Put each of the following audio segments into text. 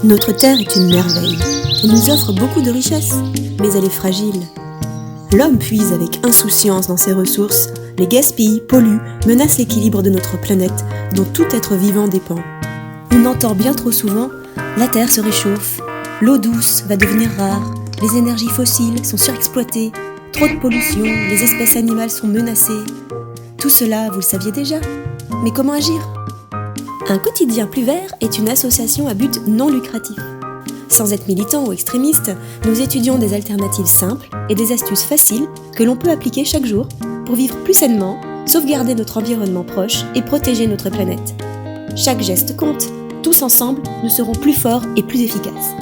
Notre Terre est une merveille. Elle nous offre beaucoup de richesses, mais elle est fragile. L'homme puise avec insouciance dans ses ressources, les gaspille, pollue, menace l'équilibre de notre planète, dont tout être vivant dépend. On entend bien trop souvent « la Terre se réchauffe »,« l'eau douce va devenir rare »,« les énergies fossiles sont surexploitées »,« trop de pollution, les espèces animales sont menacées ». Tout cela, vous le saviez déjà. Mais comment agir ? Un quotidien plus vert est une association à but non lucratif. Sans être militant ou extrémiste, nous étudions des alternatives simples et des astuces faciles que l'on peut appliquer chaque jour pour vivre plus sainement, sauvegarder notre environnement proche et protéger notre planète. Chaque geste compte. Tous ensemble, nous serons plus forts et plus efficaces.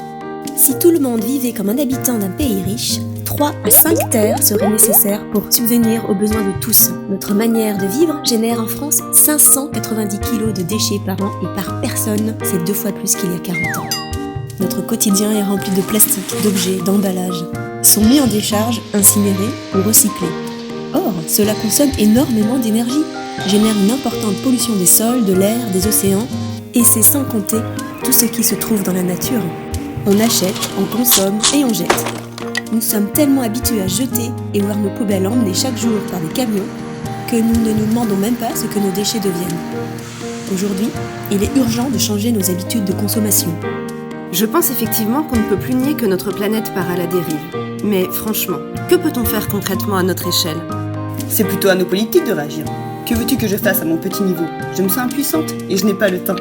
Si tout le monde vivait comme un habitant d'un pays riche, 3 à 5 terres seraient nécessaires pour subvenir aux besoins de tous. Notre manière de vivre génère en France 590 kg de déchets par an et par personne. C'est 2 fois plus qu'il y a 40 ans. Notre quotidien est rempli de plastique, d'objets, d'emballages. Ils sont mis en décharge, incinérés ou recyclés. Or, cela consomme énormément d'énergie, génère une importante pollution des sols, de l'air, des océans, et c'est sans compter tout ce qui se trouve dans la nature. On achète, on consomme et on jette. Nous sommes tellement habitués à jeter et voir nos poubelles emmenées chaque jour par des camions que nous ne nous demandons même pas ce que nos déchets deviennent. Aujourd'hui, il est urgent de changer nos habitudes de consommation. Je pense effectivement qu'on ne peut plus nier que notre planète part à la dérive. Mais franchement, que peut-on faire concrètement à notre échelle ? C'est plutôt à nos politiques de réagir. Que veux-tu que je fasse à mon petit niveau ? Je me sens impuissante et je n'ai pas le temps.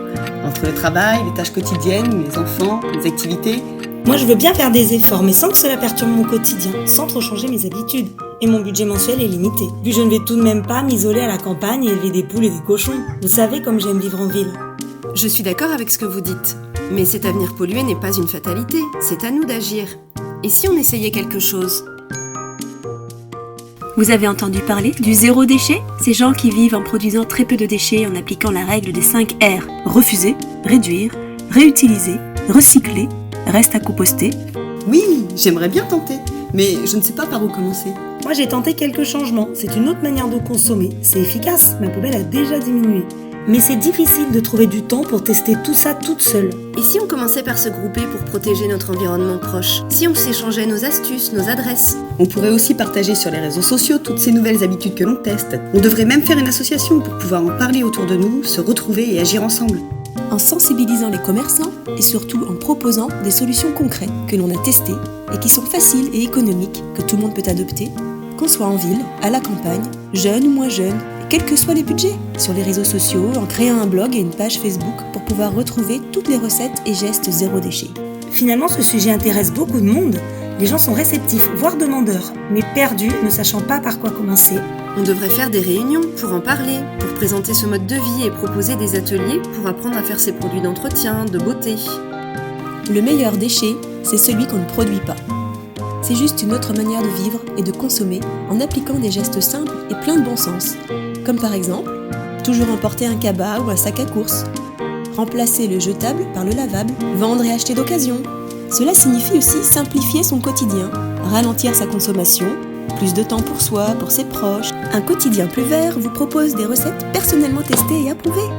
Entre le travail, les tâches quotidiennes, mes enfants, mes activités... Moi, je veux bien faire des efforts, mais sans que cela perturbe mon quotidien, sans trop changer mes habitudes. Et mon budget mensuel est limité, vu que je ne vais tout de même pas m'isoler à la campagne et élever des poules et des cochons. Vous savez comme j'aime vivre en ville. Je suis d'accord avec ce que vous dites. Mais cet avenir pollué n'est pas une fatalité, c'est à nous d'agir. Et si on essayait quelque chose ? Vous avez entendu parler du zéro déchet ? Ces gens qui vivent en produisant très peu de déchets en appliquant la règle des 5 R. Refuser, réduire, réutiliser, recycler, reste à composter. Oui, j'aimerais bien tenter, mais je ne sais pas par où commencer. Moi, j'ai tenté quelques changements. C'est une autre manière de consommer. C'est efficace, ma poubelle a déjà diminué. Mais c'est difficile de trouver du temps pour tester tout ça toute seule. Et si on commençait par se grouper pour protéger notre environnement proche ? Si on s'échangeait nos astuces, nos adresses ? On pourrait aussi partager sur les réseaux sociaux toutes ces nouvelles habitudes que l'on teste. On devrait même faire une association pour pouvoir en parler autour de nous, se retrouver et agir ensemble. En sensibilisant les commerçants et surtout en proposant des solutions concrètes que l'on a testées et qui sont faciles et économiques, que tout le monde peut adopter, qu'on soit en ville, à la campagne, jeune ou moins jeune, quels que soient les budgets, sur les réseaux sociaux, en créant un blog et une page Facebook pour pouvoir retrouver toutes les recettes et gestes zéro déchet. Finalement, ce sujet intéresse beaucoup de monde. Les gens sont réceptifs, voire demandeurs, mais perdus, ne sachant pas par quoi commencer. On devrait faire des réunions pour en parler, pour présenter ce mode de vie et proposer des ateliers pour apprendre à faire ses produits d'entretien, de beauté. Le meilleur déchet, c'est celui qu'on ne produit pas. C'est juste une autre manière de vivre et de consommer en appliquant des gestes simples et pleins de bon sens. Comme par exemple, toujours emporter un cabas ou un sac à course, remplacer le jetable par le lavable, vendre et acheter d'occasion. Cela signifie aussi simplifier son quotidien, ralentir sa consommation, plus de temps pour soi, pour ses proches. Un quotidien plus vert vous propose des recettes personnellement testées et approuvées.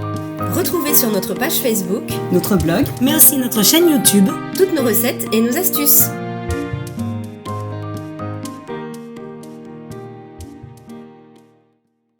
Retrouvez sur notre page Facebook, Notre blog, Mais aussi notre chaîne YouTube. toutes nos recettes et nos astuces.